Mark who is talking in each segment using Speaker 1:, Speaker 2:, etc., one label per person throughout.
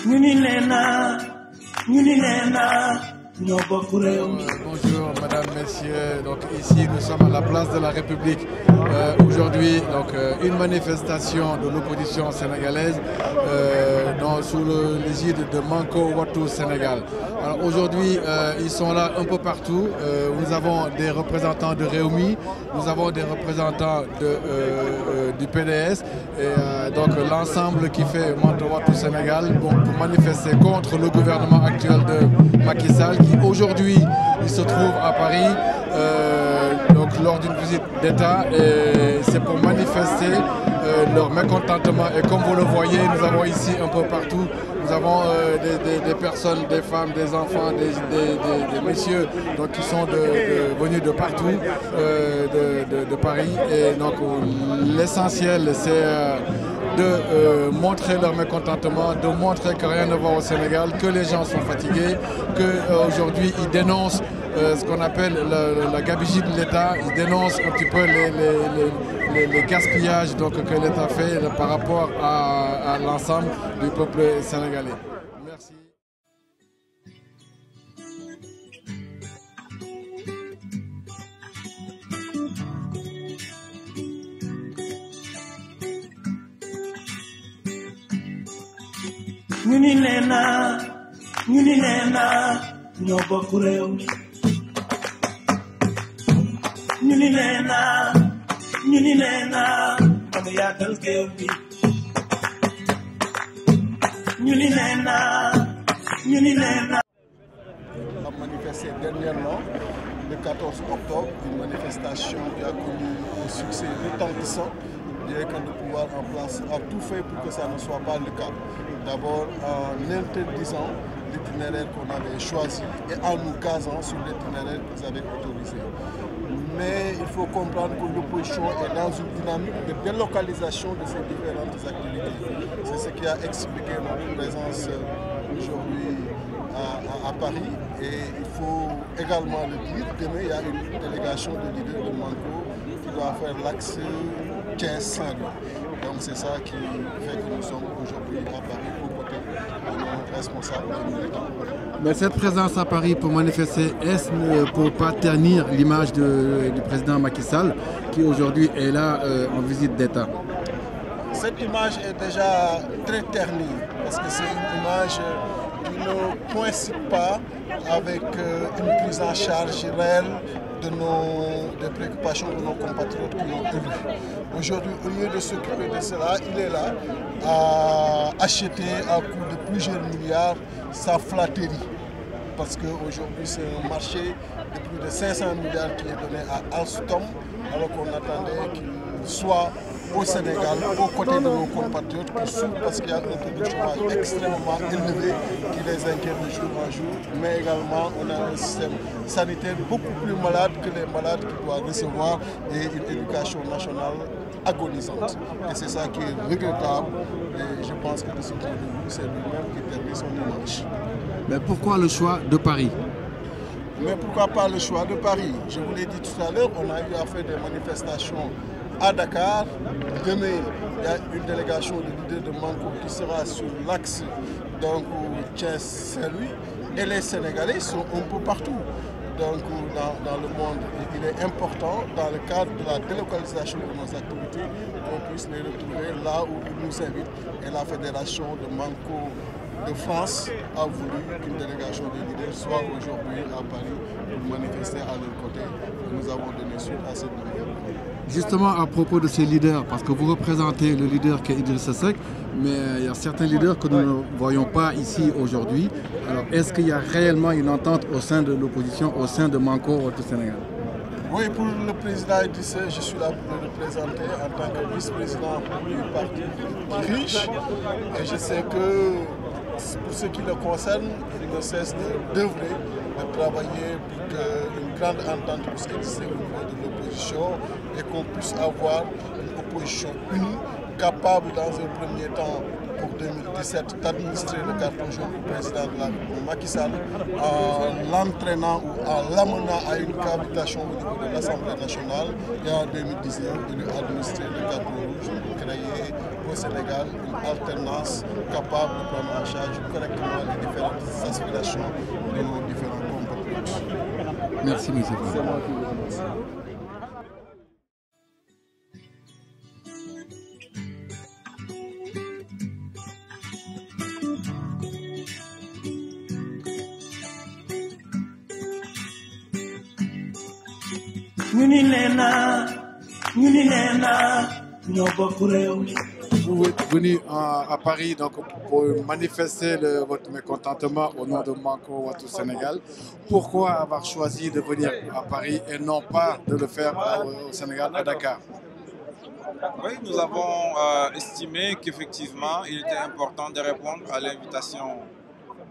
Speaker 1: Bonjour Madame, Messieurs, donc ici nous sommes à la place de la République. Aujourd'hui, une manifestation de l'opposition sénégalaise sous l'égide de Manko Wattu Sénégal. Alors aujourd'hui, ils sont là un peu partout. Nous avons des représentants de Rewmi, nous avons des représentants du PDS et donc l'ensemble qui fait Manko Wattu Sénégal pour manifester contre le gouvernement actuel de Macky Sall qui aujourd'hui il se trouve à Paris lors d'une visite d'État et c'est pour manifester leur mécontentement et comme vous le voyez nous avons ici un peu partout nous avons des personnes, des femmes, des enfants, des messieurs donc, qui sont venus de partout de Paris et donc l'essentiel c'est de montrer leur mécontentement, de montrer que rien ne va au Sénégal, que les gens sont fatigués, qu'aujourd'hui ils dénoncent ce qu'on appelle la gabegie de l'État, ils dénoncent un petit peu les gaspillages que l'État fait par rapport à l'ensemble du peuple sénégalais. Merci.
Speaker 2: ñu ni nee naa ñoo bokk réew mi ñu ni nee naa dama yaatal géew bi ñu ni nee naa
Speaker 3: a manifesté dernièrement le 14 octobre, une manifestation qui a connu un succès retentissant, bien que le pouvoir en place a tout fait pour que ça ne soit pas le cas. D'abord en interdisant l'itinéraire qu'on avait choisi et en nous casant sur l'itinéraire qu'ils avaient autorisé. Mais il faut comprendre que l'opposition est dans une dynamique de délocalisation de ces différentes activités. C'est ce qui a expliqué notre présence aujourd'hui à Paris et il faut également le dire, demain il y a une délégation de leaders de Manko qui doit faire l'axe Thiès-Saint-Louis. Donc c'est ça qui fait que nous sommes aujourd'hui à Paris aux côtés de nos responsables et militants.
Speaker 1: Mais cette présence à Paris pour manifester, est-ce pour ne pas ternir l'image du président Macky Sall qui aujourd'hui est là en visite d'État?
Speaker 3: Cette image est déjà très ternie parce que c'est une image qui ne coïncide pas avec une prise en charge réelle des préoccupations de nos compatriotes qui l'ont élu. Aujourd'hui, au lieu de s'occuper de cela, il est là à acheter à coût de plusieurs milliards sa flatterie. Parce qu'aujourd'hui, c'est un marché de plus de 500 milliards qui est donné à Alstom, alors qu'on attendait qu'il soit au Sénégal, aux côtés de nos compatriotes qui souffrent parce qu'il y a un taux de chômage extrêmement élevé qui les inquiète de jour en jour, mais également on a un système sanitaire beaucoup plus malade que les malades qui doivent recevoir et une éducation nationale agonisante. Et c'est ça qui est regrettable et je pense que de ce point de vue, c'est lui-même qui termine son image.
Speaker 1: Mais pourquoi le choix de Paris?
Speaker 3: Mais pourquoi pas le choix de Paris? Je vous l'ai dit tout à l'heure, on a eu à faire des manifestations à Dakar. Demain, il y a une délégation de leaders de Manko qui sera sur l'axe Thiès-Saint-Louis et les Sénégalais sont un peu partout dans le monde. Et il est important, dans le cadre de la délocalisation de nos activités, qu'on puisse les retrouver là où ils nous invitent. Et la fédération de Manko de France a voulu qu'une délégation de leaders soit aujourd'hui à Paris pour manifester à leur côté. Et nous avons donné suite à cette demande.
Speaker 1: Justement à propos de ces leaders, parce que vous représentez le leader qui est Idrissa Seck, mais il y a certains leaders que nous ne voyons pas ici aujourd'hui. Alors est-ce qu'il y a réellement une entente au sein de l'opposition, au sein de Manko Wattu Sénégal?
Speaker 3: Oui, pour le président Idrissa, je suis là pour le représenter en tant que vice-président du parti qui dirige. Et je sais que pour ce qui le concerne, il ne cesse d'œuvrer, de travailler pour qu'une grande entente puisse exister au niveau de l'opposition et qu'on puisse avoir une opposition unie, capable dans un premier temps pour 2017 d'administrer le carton jaune du président de la République Macky Sall en l'entraînant ou en l'amenant à une cohabitation au niveau de l'Assemblée nationale et en 2019 de lui administrer le carton rouge pour créer au Sénégal une alternance capable de prendre en charge correctement les différentes aspirations de nos différents compatriotes.
Speaker 1: Merci, monsieur.
Speaker 3: C'est moi qui vous remercie.
Speaker 2: ñu ni nee naa ñu ni nee naa ñoo bokk réew mi.
Speaker 1: Vous êtes venu à Paris donc, pour manifester votre mécontentement au nom de Manko Wattu Sénégal. Pourquoi avoir choisi de venir à Paris et non pas de le faire au Sénégal, à Dakar?
Speaker 4: Oui, nous avons estimé qu'effectivement, il était important de répondre à l'invitation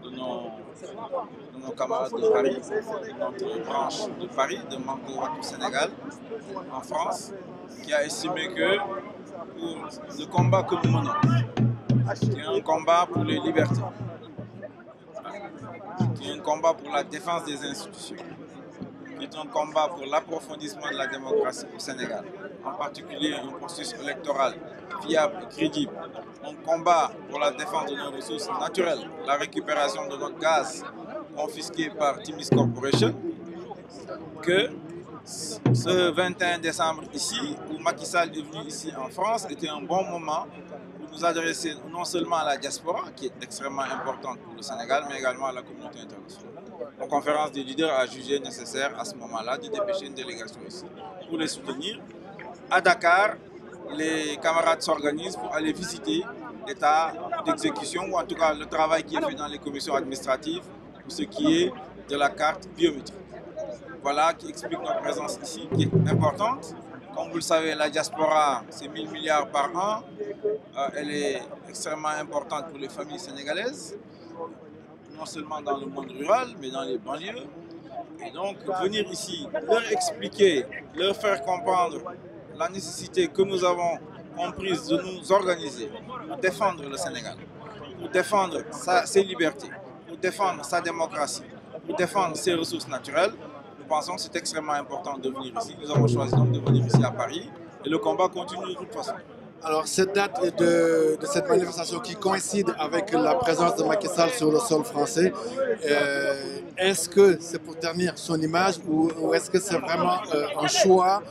Speaker 4: de nos camarades de Paris, de notre branche de Paris, de Manko Wattu Sénégal, en France, qui a estimé que pour le combat que nous menons, qui est un combat pour les libertés, qui est un combat pour la défense des institutions, qui est un combat pour l'approfondissement de la démocratie au Sénégal, en particulier un processus électoral fiable et crédible, un combat pour la défense de nos ressources naturelles, la récupération de notre gaz confisqué par Timis Corporation, que ce 21 décembre ici, où Macky Sall est venu ici en France, était un bon moment pour nous adresser non seulement à la diaspora, qui est extrêmement importante pour le Sénégal, mais également à la communauté internationale. La conférence des leaders a jugé nécessaire à ce moment-là de dépêcher une délégation ici pour les soutenir. À Dakar, les camarades s'organisent pour aller visiter l'état d'exécution, ou en tout cas le travail qui est fait dans les commissions administratives pour ce qui est de la carte biométrique. Voilà qui explique notre présence ici, qui est importante. Comme vous le savez, la diaspora, c'est 1000 milliards par an. Elle est extrêmement importante pour les familles sénégalaises, non seulement dans le monde rural, mais dans les banlieues. Et donc, venir ici, leur expliquer, leur faire comprendre la nécessité que nous avons comprise de nous organiser pour défendre le Sénégal, pour défendre ses libertés, pour défendre sa démocratie, pour défendre ses ressources naturelles. Nous pensons que c'est extrêmement important de venir ici. Nous avons choisi donc de venir ici à Paris et le combat continue de toute façon.
Speaker 1: Alors, cette date de cette manifestation qui coïncide avec la présence de Macky Sall sur le sol français, est-ce que c'est pour ternir son image ou est-ce que c'est vraiment un choix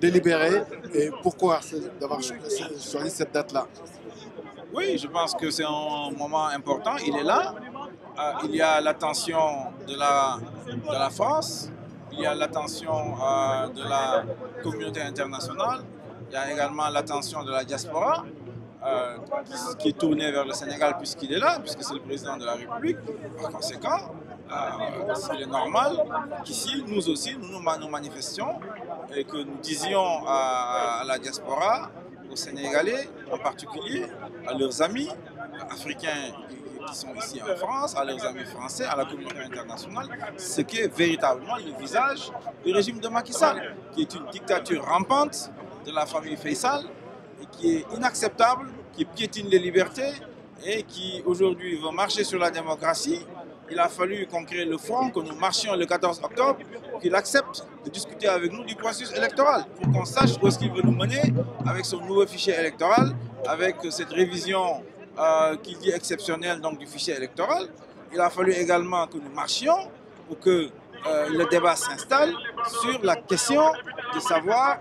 Speaker 1: délibéré? Et pourquoi d'avoir choisi cette date-là?
Speaker 4: Oui, je pense que c'est un moment important. Il est là. Il y a l'attention de la France, il y a l'attention de la communauté internationale, il y a également l'attention de la diaspora qui est tournée vers le Sénégal puisqu'il est là, puisque c'est le président de la République. Par conséquent, il est normal qu'ici, nous aussi, nous manifestions et que nous disions à la diaspora, aux Sénégalais en particulier, à leurs amis africains qui sont ici en France, à leurs amis français, à la communauté internationale, ce qui est véritablement le visage du régime de Macky Sall, qui est une dictature rampante de la famille Faisal et qui est inacceptable, qui piétine les libertés et qui aujourd'hui veut marcher sur la démocratie. Il a fallu qu'on crée le front, que nous marchions le 14 octobre, qu'il accepte de discuter avec nous du processus électoral, pour qu'on sache où est-ce qu'il veut nous mener avec son nouveau fichier électoral, avec cette révision qu'il dit exceptionnelle donc, du fichier électoral. Il a fallu également que nous marchions pour que le débat s'installe sur la question de savoir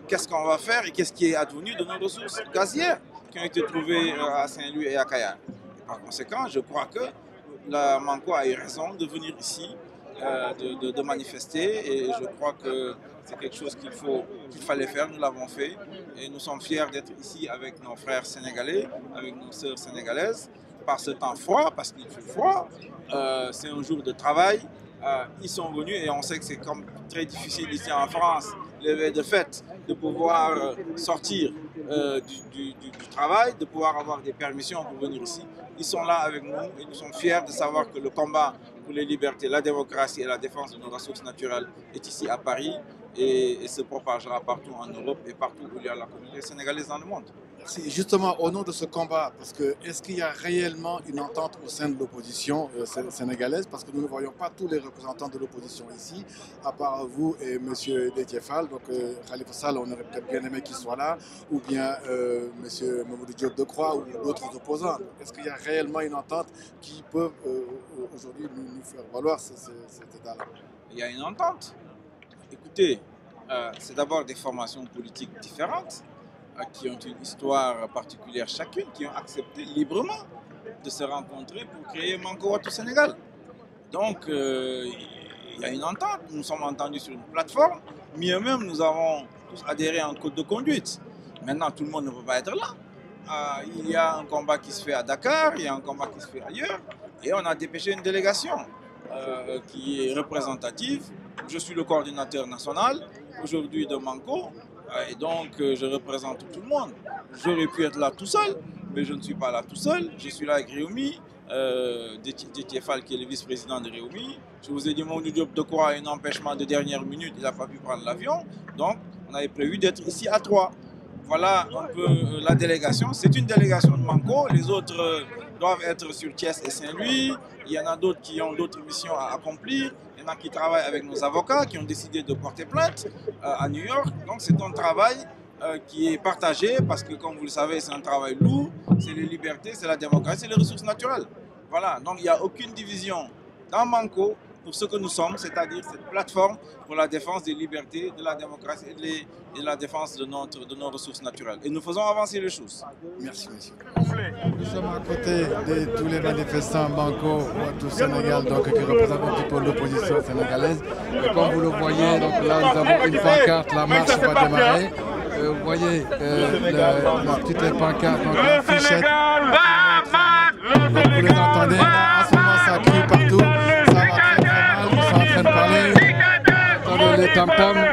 Speaker 4: qu'est-ce qu'on va faire et qu'est-ce qui est advenu de nos ressources gazières qui ont été trouvées à Saint-Louis et à Kayar. Par conséquent, je crois que la Manko a eu raison de venir ici, de manifester, et je crois que c'est quelque chose qu'il fallait faire, nous l'avons fait, et nous sommes fiers d'être ici avec nos frères sénégalais, avec nos sœurs sénégalaises, par ce temps froid, parce qu'il fait froid, c'est un jour de travail, ils sont venus et on sait que c'est comme très difficile ici en France, les veilles de fête, de pouvoir sortir du travail, de pouvoir avoir des permissions pour venir ici. Ils sont là avec nous et nous sommes fiers de savoir que le combat pour les libertés, la démocratie et la défense de nos ressources naturelles est ici à Paris et se propagera partout en Europe et partout où il y a la communauté sénégalaise dans le monde.
Speaker 1: Justement, au nom de ce combat, parce que est-ce qu'il y a réellement une entente au sein de l'opposition sénégalaise? Parce que nous ne voyons pas tous les représentants de l'opposition ici, à part vous et M. Déthié Fall. Donc Khalifa Sall, on aurait peut-être bien aimé qu'il soit là, ou bien M. Mamadou Diop Decroix ou d'autres opposants. Est-ce qu'il y a réellement une entente qui peut aujourd'hui nous faire valoir cet état-là?
Speaker 4: Il y a une entente. Écoutez, c'est d'abord des formations politiques différentes, qui ont une histoire particulière chacune, qui ont accepté librement de se rencontrer pour créer Manko Wattu Sénégal. Donc, il y a une entente, nous sommes entendus sur une plateforme, mieux même, nous avons tous adhéré à un code de conduite. Maintenant, tout le monde ne peut pas être là. Il y a un combat qui se fait à Dakar, il y a un combat qui se fait ailleurs, et on a dépêché une délégation qui est représentative. Je suis le coordinateur national aujourd'hui de Manko. Et donc, je représente tout le monde. J'aurais pu être là tout seul, mais je ne suis pas là tout seul. Je suis là avec Réumi, Déthié Fall qui est le vice-président de Réumi. Je vous ai dit, Mamadou Diop Decroix a un empêchement de dernière minute, il n'a pas pu prendre l'avion. Donc, on avait prévu d'être ici à 3. Voilà un peu la délégation. C'est une délégation de Manko. Les autres doivent être sur Thiès et Saint-Louis. Il y en a d'autres qui ont d'autres missions à accomplir. Il y en a qui travaillent avec nos avocats, qui ont décidé de porter plainte à New York. Donc c'est un travail qui est partagé parce que, comme vous le savez, c'est un travail lourd. C'est les libertés, c'est la démocratie, c'est les ressources naturelles. Voilà, donc il n'y a aucune division dans Manko pour ce que nous sommes, c'est-à-dire cette plateforme pour la défense des libertés, de la démocratie et de la défense de nos ressources naturelles. Et nous faisons avancer les choses.
Speaker 1: Merci, monsieur. Nous sommes à côté de tous les manifestants Manko Wattu Sénégal, donc, qui représentent un petit peu l'opposition sénégalaise. Et comme vous le voyez, donc là nous avons une pancarte, la marche va démarrer. Vous voyez la petite pancarte, donc la fichette. Donc, vous les entendez, là, en ce moment ça crie partout. Les tam-tams.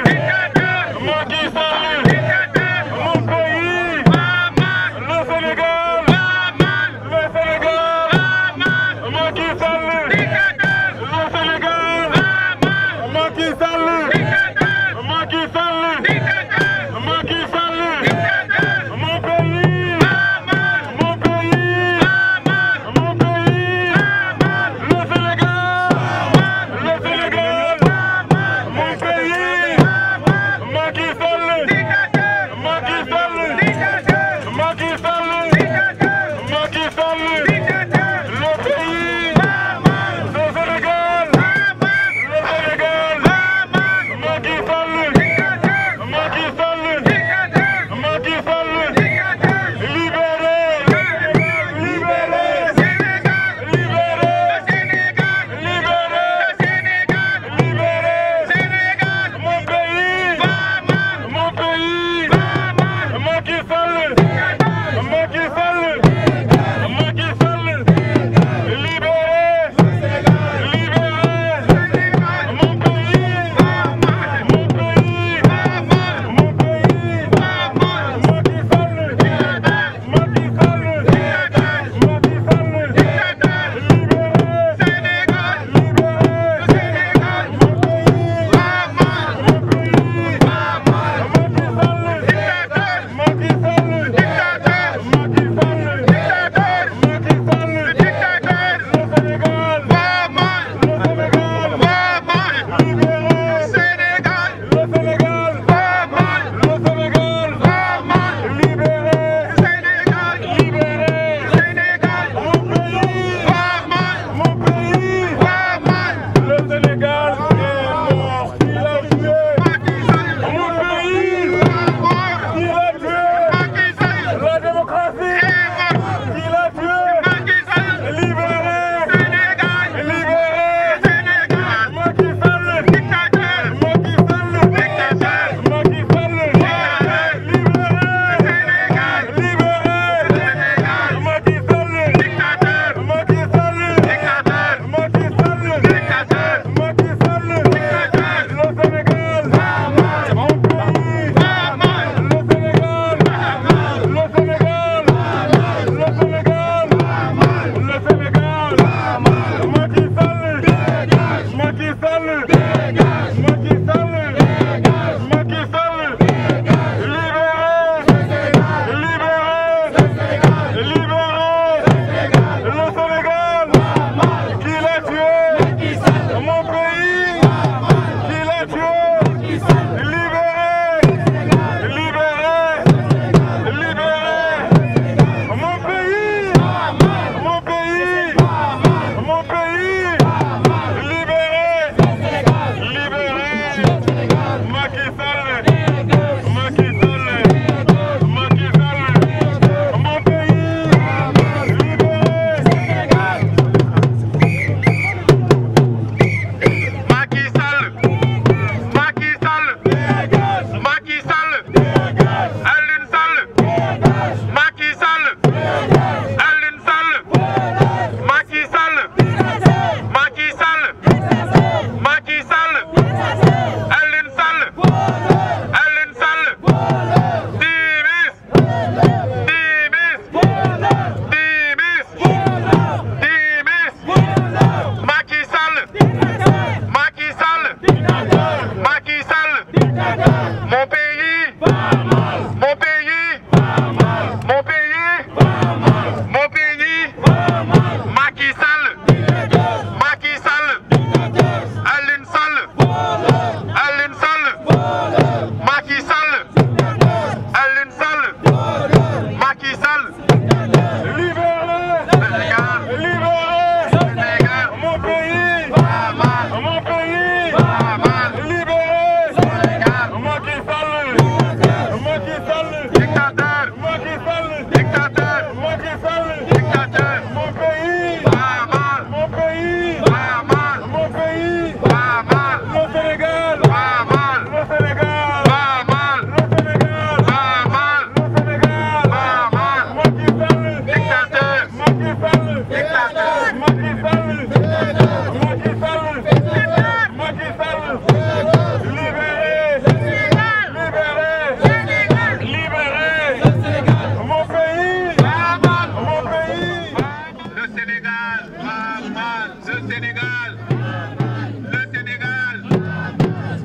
Speaker 5: Sénégal,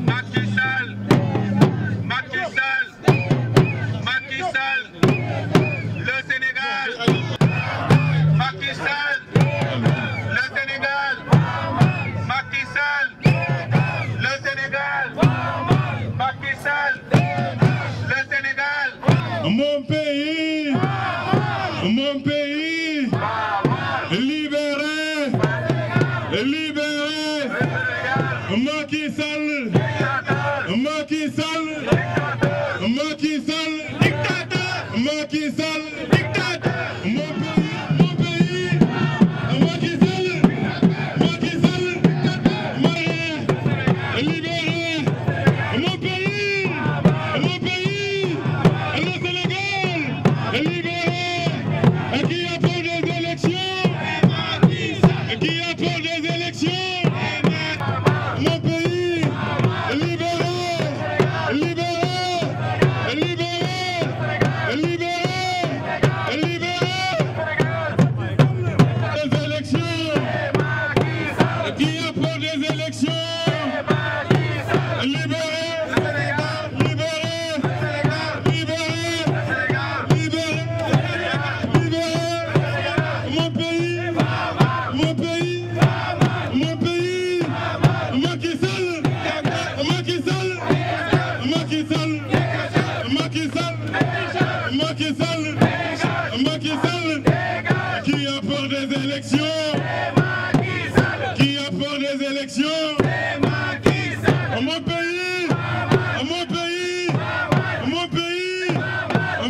Speaker 5: Macky Sall, Macky Sall, Macky Sall, le Sénégal, Macky Sall, le Sénégal, Macky Sall, le Sénégal, Macky Sall, le Sénégal.
Speaker 6: Mon pays, libéré, libéré, Macky Sall, Macky Sall, Macky Sall, dictateur, Macky Sall, dictateur, mon pays, Macky Sall, libéré, mon pays, le Sénégal, libéré, qui apprend des élections, mon pays, libéré, des élections, qui apprend des élections, libéré, mon pays, Macky Sall, qui a peur des élections,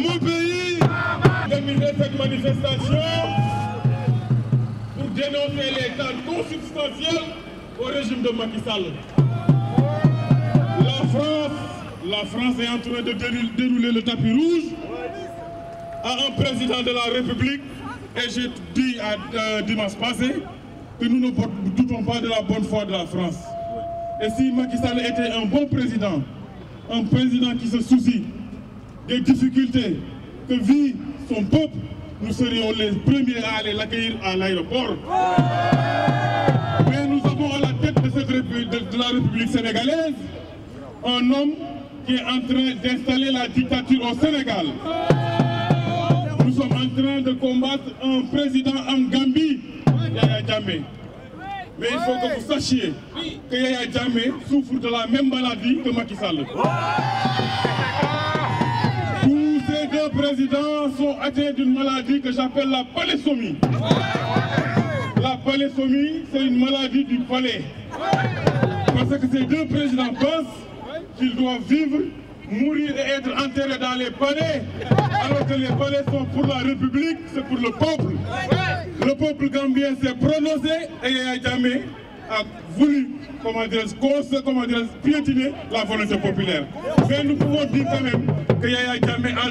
Speaker 6: mon pays, terminer cette manifestation pour dénoncer les tâches consubstantielles au régime de Macky Sall. La France est en train de dérouler le tapis rouge à un président de la République, et j'ai dit dimanche passé que nous ne doutons pas de la bonne foi de la France. Et si Macky Sall était un bon président, un président qui se soucie des difficultés que vit son peuple, nous serions les premiers à aller l'accueillir à l'aéroport. Mais nous avons à la tête de la République sénégalaise un homme qui est en train d'installer la dictature au Sénégal. Nous sommes en train de combattre un président en Gambie, Yaya Jammeh. Mais il faut que vous sachiez que Yaya Jammeh souffre de la même maladie que Macky Sall. Tous ces deux présidents sont atteints d'une maladie que j'appelle la palaidsomie. La palaidsomie, c'est une maladie du palais. Parce que ces deux présidents pensent qu'ils doivent vivre, mourir et être enterrés dans les palais, alors que les palais sont pour la République, c'est pour le peuple. Le peuple gambien s'est prononcé et Yaya Jammeh a voulu, piétiner la volonté populaire. Mais nous pouvons dire quand même que Yaya Jammeh a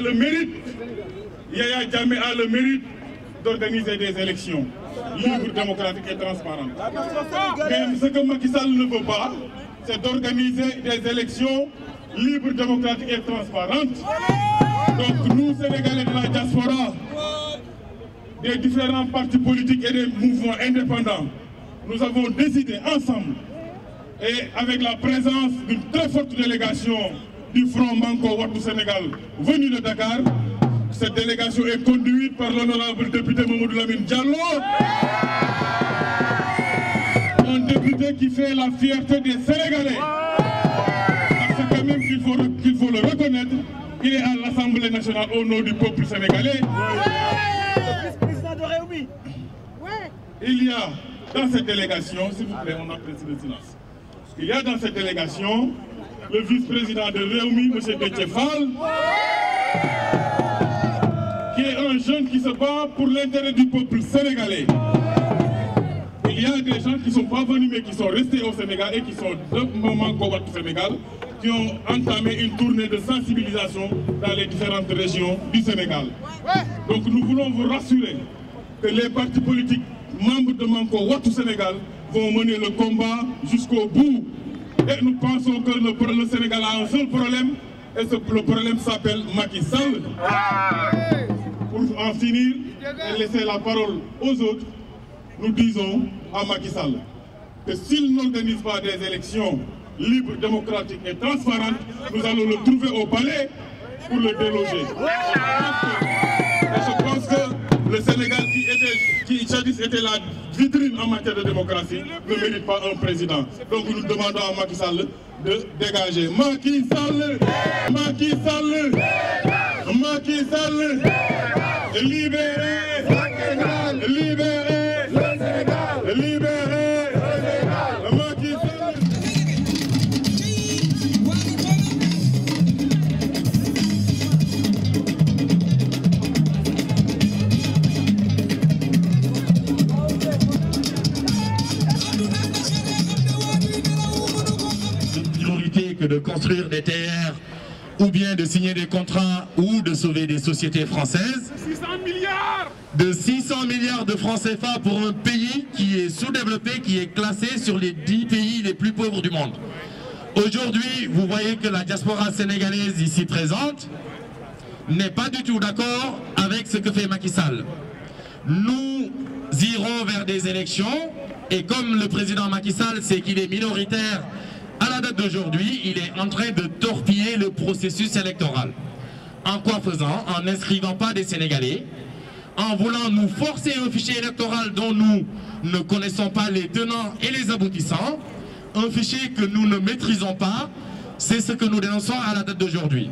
Speaker 6: le mérite d'organiser des élections libres, démocratiques et transparentes. Mais ce que Macky Sall ne veut pas, c'est d'organiser des élections libres, démocratiques et transparentes. Donc nous, Sénégalais de la diaspora, des différents partis politiques et des mouvements indépendants, nous avons décidé ensemble, et avec la présence d'une très forte délégation du Front Manko Wattu Sénégal venue de Dakar. Cette délégation est conduite par l'honorable député Mamadou Lamine Diallo, un député qui fait la fierté des Sénégalais. Parce que même qu'il faut le reconnaître, il est à l'Assemblée nationale au nom du peuple sénégalais.
Speaker 2: Le vice-président de Réumi.
Speaker 6: Il y a dans cette délégation, s'il vous plaît, on apprécie le silence. Il y a dans cette délégation le vice-président de Réumi, M. Déthié Fall, qui est un jeune qui se bat pour l'intérêt du peuple sénégalais. Il y a des gens qui ne sont pas venus mais qui sont restés au Sénégal et qui sont de Manko Wattu Sénégal, qui ont entamé une tournée de sensibilisation dans les différentes régions du Sénégal. Donc nous voulons vous rassurer que les partis politiques membres de Manko Wattu Sénégal vont mener le combat jusqu'au bout. Et nous pensons que le Sénégal a un seul problème, et le problème s'appelle Macky Sall. Pour en finir et laisser la parole aux autres, nous disons à Macky Sall: que s'il n'organise pas des élections libres, démocratiques et transparentes, nous allons le trouver au palais pour le déloger. Je pense que le Sénégal qui jadis était la vitrine en matière de démocratie ne mérite pas un président. Donc nous demandons à Macky Sall de dégager. Macky Sall, Macky Sall, Macky Sall, libérez, libérez, libérez, Macky Sall.
Speaker 7: Que de construire des TR ou bien de signer des contrats ou de sauver des sociétés françaises.
Speaker 6: 600 milliards
Speaker 7: de 600 milliards de francs CFA pour un pays qui est sous-développé, qui est classé sur les 10 pays les plus pauvres du monde. Aujourd'hui, vous voyez que la diaspora sénégalaise ici présente n'est pas du tout d'accord avec ce que fait Macky Sall. Nous irons vers des élections et comme le président Macky Sall sait qu'il est minoritaire à la date d'aujourd'hui, il est en train de torpiller le processus électoral. En quoi faisant? En n'inscrivant pas des Sénégalais, en voulant nous forcer un fichier électoral dont nous ne connaissons pas les tenants et les aboutissants, un fichier que nous ne maîtrisons pas, c'est ce que nous dénonçons à la date d'aujourd'hui.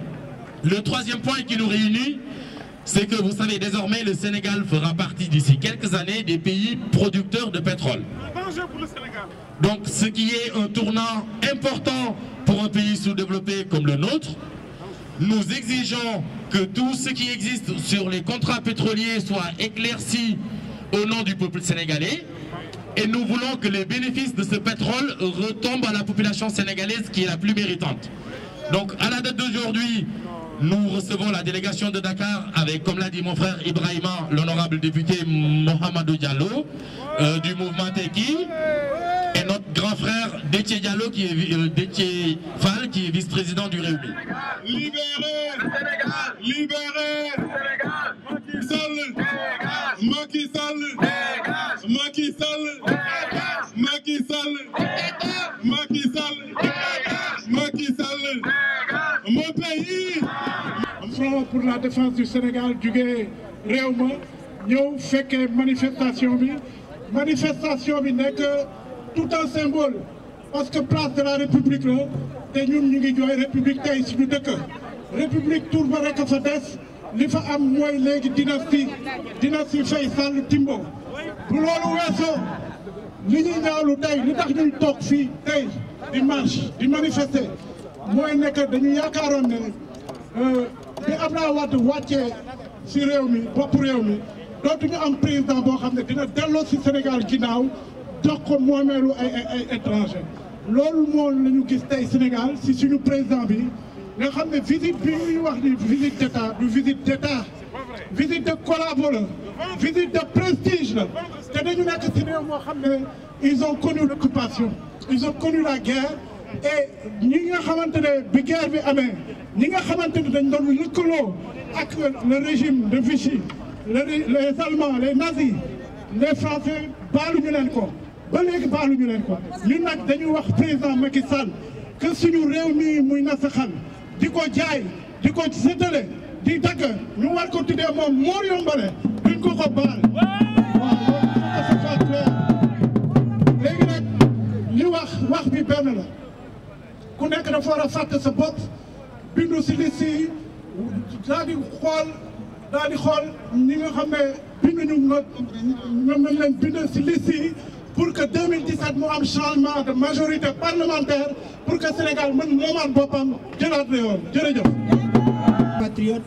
Speaker 7: Le troisième point qui nous réunit, c'est que vous savez désormais le Sénégal fera partie d'ici quelques années des pays producteurs de pétrole.
Speaker 6: Danger pour le Sénégal.
Speaker 7: Donc ce qui est un tournant important pour un pays sous-développé comme le nôtre, nous exigeons que tout ce qui existe sur les contrats pétroliers soit éclairci au nom du peuple sénégalais et nous voulons que les bénéfices de ce pétrole retombent à la population sénégalaise qui est la plus méritante. Donc à la date d'aujourd'hui, nous recevons la délégation de Dakar avec, comme l'a dit mon frère Ibrahima, l'honorable député Mohamedou Diallo du mouvement Teki et notre grand frère Déthié Diallo qui est Déthié Fall qui est vice-président du Rewmi.
Speaker 6: Libérez, libérez, Macky Sall, Macky Sall, Macky Sall, Macky Sall, Macky Sall, Macky Sall, mon pays.
Speaker 8: Front pour la défense du Sénégal jugee réew ma ñëw fekkee manifestation bi nekk tout un symbole parce que place de la République la te ñun ñu ngi jooy République tey suñu dëkk République tur ba rek fa des li fa am mooy léegi dynastie Faye Sall Timbo bu loolu weesoo li ñuy ñaawlu tey li tax ñuy toog fii tey di marche di manifester mooy nekk dañu yaakaaroon ne bi Abdoulaye Wade wàccee si réew mi bopp réew mi dootuñu am président boo xam ne dina delloo si Sénégal ginnaaw jox ko moomeelu ay étranger loolu moo la ñu gis tey Sénégal si suñu président bi nga xam ne visite bi ñuy wax ni visite d'état du visite d'état visite de collabo la visite de prestige la te dañu nekk si réew moo xam ne ils ont connu l'occupation ils ont connu la guerre et ñi nga xamante ne bi guerre bi amee ñi nga xamante ne dañ doon lëkkaloo ak le régime de Vichy les Allemands les nazis les Français baaluñu leen ko ba léegi baaluñu leen ko ñun nag dañuy wax président Macky Sall que suñu réew mi muy nasaxal di ko jaay di ko séddale di dagg ñu war ko tuddee moom moo yombale duñ ko ko baal waaw léegi nag li wax bi benn la ku nekk dafa war a fàtte sa bopp bindu si liste yi daal di xool ñi nga xam ne binduñu ñoom nañ leen bind si liste yi pour que 2017 mu am changement de majorité parlementaire pour que Sénégal mën moomaat boppam jëlaat réewam jërëjëf.
Speaker 9: patriote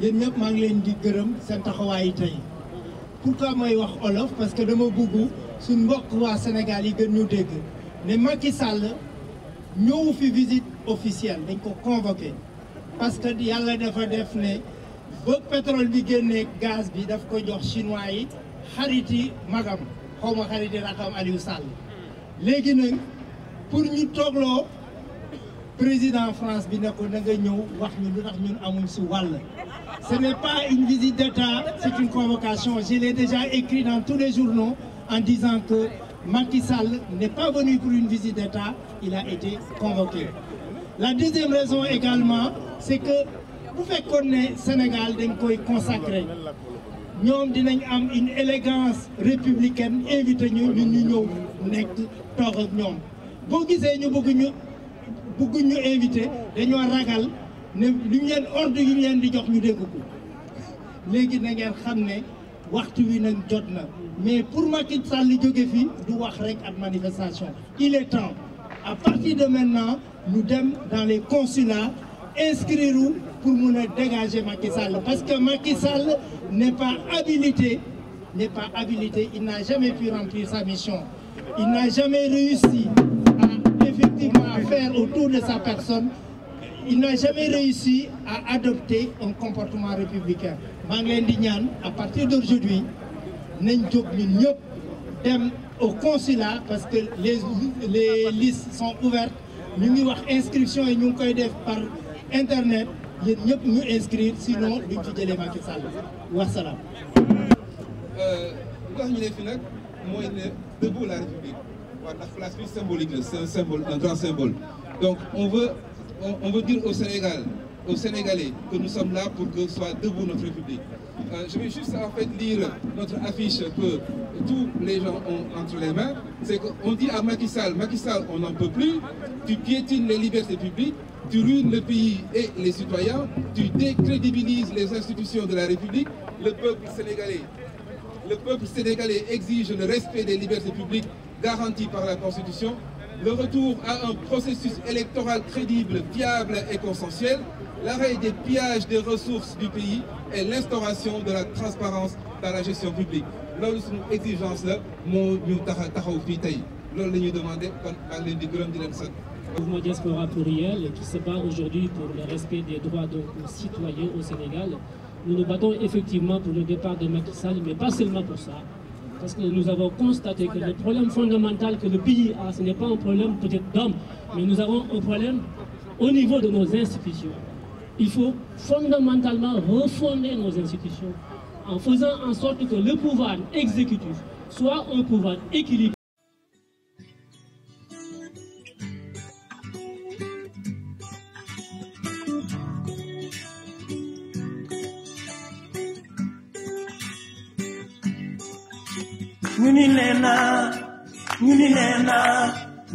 Speaker 9: yéen ñëpp maa ngi leen di gërëm seen taxawaay yi tey pourquoi mooy wax olof parce que dama bëgg suñ mbokk waa Sénégal yi gën ñu dégg ne Macky Sall ñëw fi visite officielle dañ ko convoqué parce que yàlla dafa def ne ba pétrole bi génnee gaz bi daf ko jox chinois yi xariti magam xaw ma xariti rakam Aliou Sall léegi nag pour ñu toogloo président France bi ne ko da nga ñëw wax ñu lu tax ñun amuñ si wàll ce n'est pas une visite d'État c'est une convocation je l'ai déjà écrit dans tous les journaux en disant que Macky Sall n'est pas venu pour une visite d'État, il a été convoqué. La deuxième raison également, c'est que vous faites connaître Sénégal d'un koy consacré. Nous dinañ am une élégance républicaine, invité ñu ñëw nekk toog ak ñoom. Boo gisee ñu bëgg ñu invité dañoo ragal ne lu ñu leen ordre yu ñu leen di jox ñu dégg ko. Léegi na ngeen xam ne waxtu wi nag jot na mais pour Macky Sall jóge fi du wax rek ak manifestation. Il est temps à partir de maintenant nous dem dans les consulats inscrire pour mun a dégager Macky Sall parce que Macky Sall n'est pas habilité, il n'a jamais pu remplir sa mission. Il n'a jamais réussi à effectivement faire autour de sa personne. Il n'a jamais réussi à adopter un comportement républicain. À partir d'aujourd'hui, nous dem au consulat parce que les listes sont ouvertes. Nous avons inscription et nous par internet. Nous nous inscrire sinon nous avons Macky Sall. Wassalam.
Speaker 10: Debout la République. La place symbolique, c'est un symbole, un grand symbole. Donc on veut dire au Sénégal, aux Sénégalais que nous sommes là pour que soit debout notre République. Je vais juste en fait lire notre affiche que tous les gens ont entre les mains. C'est qu'on dit à Macky Sall, on n'en peut plus, tu piétines les libertés publiques, tu ruines le pays et les citoyens, tu décrédibilises les institutions de la République, le peuple sénégalais exige le respect des libertés publiques garanties par la Constitution, le retour à un processus électoral crédible, fiable et consensuel, l'arrêt des pillages des ressources du pays et l'instauration de la transparence dans la gestion publique. Loolu suñu exigence la moo ñu taxaw fii tey loolu la ñuy demandé kon maa ngi leen di gërëm di leen sant.
Speaker 11: Le mouvement Diaspora Pluriel qui se bat aujourd'hui pour le respect des droits des citoyens au Sénégal. Nous nous battons effectivement pour le départ de Macky Sall, mais pas seulement pour ça. Parce que nous avons constaté que le problème fondamental que le pays a, ce n'est pas un problème peut-être d'hommes, mais nous avons un problème au niveau de nos institutions. Il faut fondamentalement refonder nos institutions en faisant en sorte que le pouvoir exécutif soit un pouvoir équilibré.
Speaker 2: ñu ni nee naa